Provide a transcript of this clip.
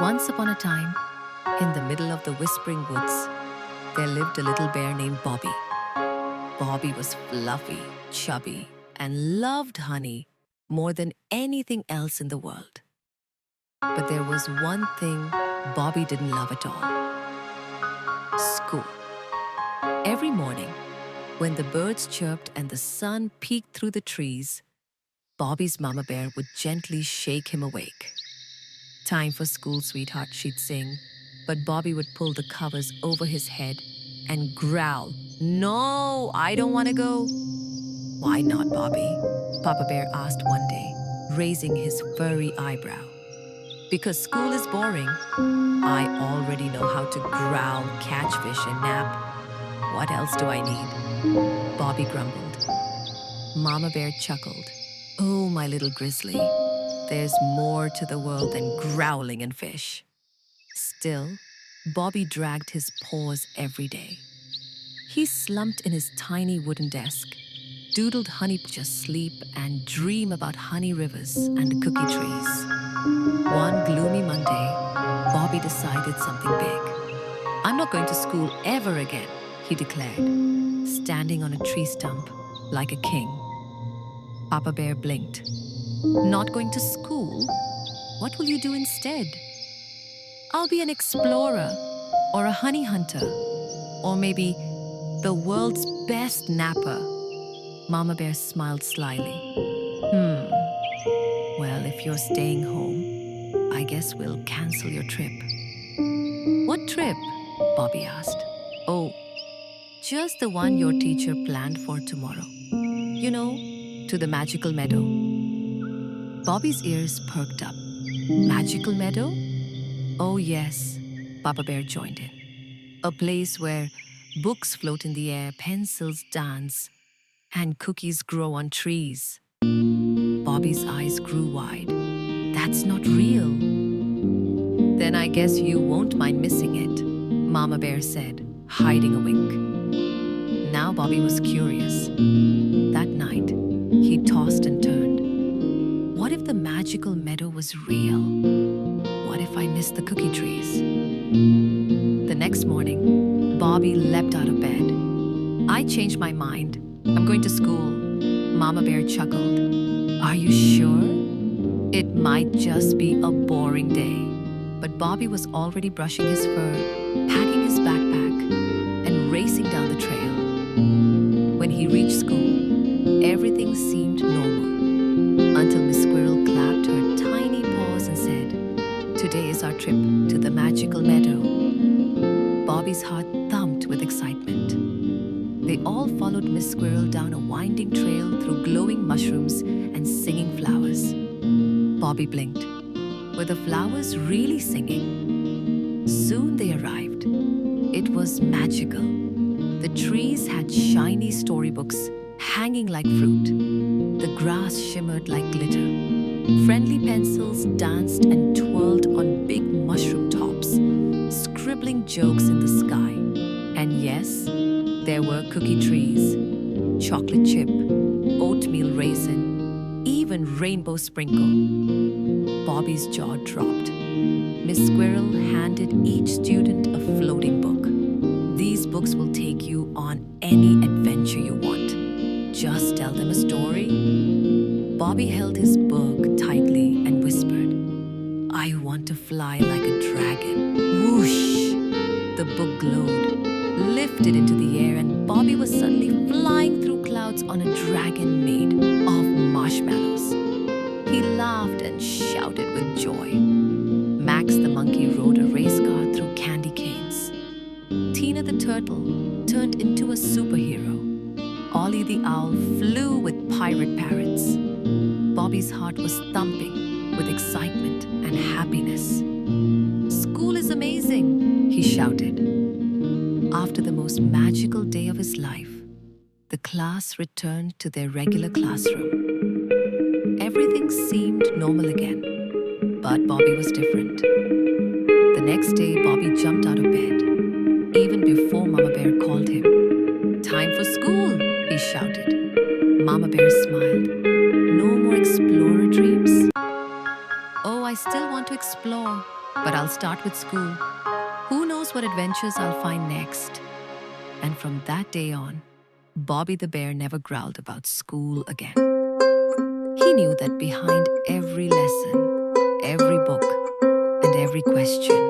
Once upon a time, in the middle of the whispering woods, there lived a little bear named Bobby. Bobby was fluffy, chubby, and loved honey more than anything else in the world. But there was one thing Bobby didn't love at all: school. Every morning, when the birds chirped and the sun peeked through the trees, Bobby's mama bear would gently shake him awake. "Time for school, sweetheart," she'd sing, but Bobby would pull the covers over his head and growl, "No, I don't want to go." "Why not, Bobby?" Papa Bear asked one day, raising his furry eyebrow. "Because school is boring. I already know how to growl, catch fish, and nap. What else do I need?" Bobby grumbled. Mama Bear chuckled. "Oh, my little grizzly, there's more to the world than growling and fish." Still, Bobby dragged his paws every day. He slumped in his tiny wooden desk, doodled honey, just sleep and dream about honey rivers and cookie trees. One gloomy Monday, Bobby decided something big. "I'm not going to school ever again," he declared, standing on a tree stump like a king. Papa Bear blinked. "Not going to school? What will you do instead?" "I'll be an explorer, or a honey hunter, or maybe the world's best napper." Mama Bear smiled slyly. Well, if you're staying home, I guess we'll cancel your trip." "What trip?" Bobby asked. "Oh, just the one your teacher planned for tomorrow. You know, to the Magical Meadow." Bobby's ears perked up. "Magical Meadow?" "Oh, yes," Papa Bear joined in. "A place where books float in the air, pencils dance, and cookies grow on trees." Bobby's eyes grew wide. "That's not real." "Then I guess you won't mind missing it," Mama Bear said, hiding a wink. Now Bobby was curious. That night, he tossed and turned. What if the magical meadow was real? What if I missed the cookie trees? The next morning, Bobby leapt out of bed. "I changed my mind. I'm going to school." Mama Bear chuckled. "Are you sure? It might just be a boring day." But Bobby was already brushing his fur, packing his backpack, and racing down the trail. When he reached school, everything seemed normal, until Miss Squirrel clapped her tiny paws and said, "Today is our trip to the Magical Meadow." Bobby's heart thumped with excitement. They all followed Miss Squirrel down a winding trail through glowing mushrooms and singing flowers. Bobby blinked. Were the flowers really singing? Soon they arrived. It was magical. The trees had shiny storybooks hanging like fruit. The grass shimmered like glitter. Friendly pencils danced and twirled on big mushroom tops, scribbling jokes in the sky. And yes, there were cookie trees, chocolate chip, oatmeal raisin, even rainbow sprinkle. Bobby's jaw dropped. Miss Squirrel handed each student a floating book. "These books will take you on any adventure you want. Just tell them a story." Bobby held his book tightly and whispered, "I want to fly like a dragon." Whoosh! The book glowed, lifted into the air, and Bobby was suddenly flying through clouds on a dragon made of marshmallows. He laughed and shouted with joy. Max the monkey rode a race car through candy canes. Tina the turtle turned into a superhero. Ollie the owl flew with pirate parrots. Bobby's heart was thumping with excitement and happiness. "School is amazing," he shouted. After the most magical day of his life, the class returned to their regular classroom. Everything seemed normal again, but Bobby was different. The next day, Bobby jumped out of bed, even before Mama Bear called him. "Time for school," he shouted. Mama Bear smiled. "No more explorer dreams?" "Oh, I still want to explore, but But I'll start with school. Who knows what adventures I'll find next? And from that day on, Bobby the bear never growled about school again. He knew that behind every lesson, every book, and every question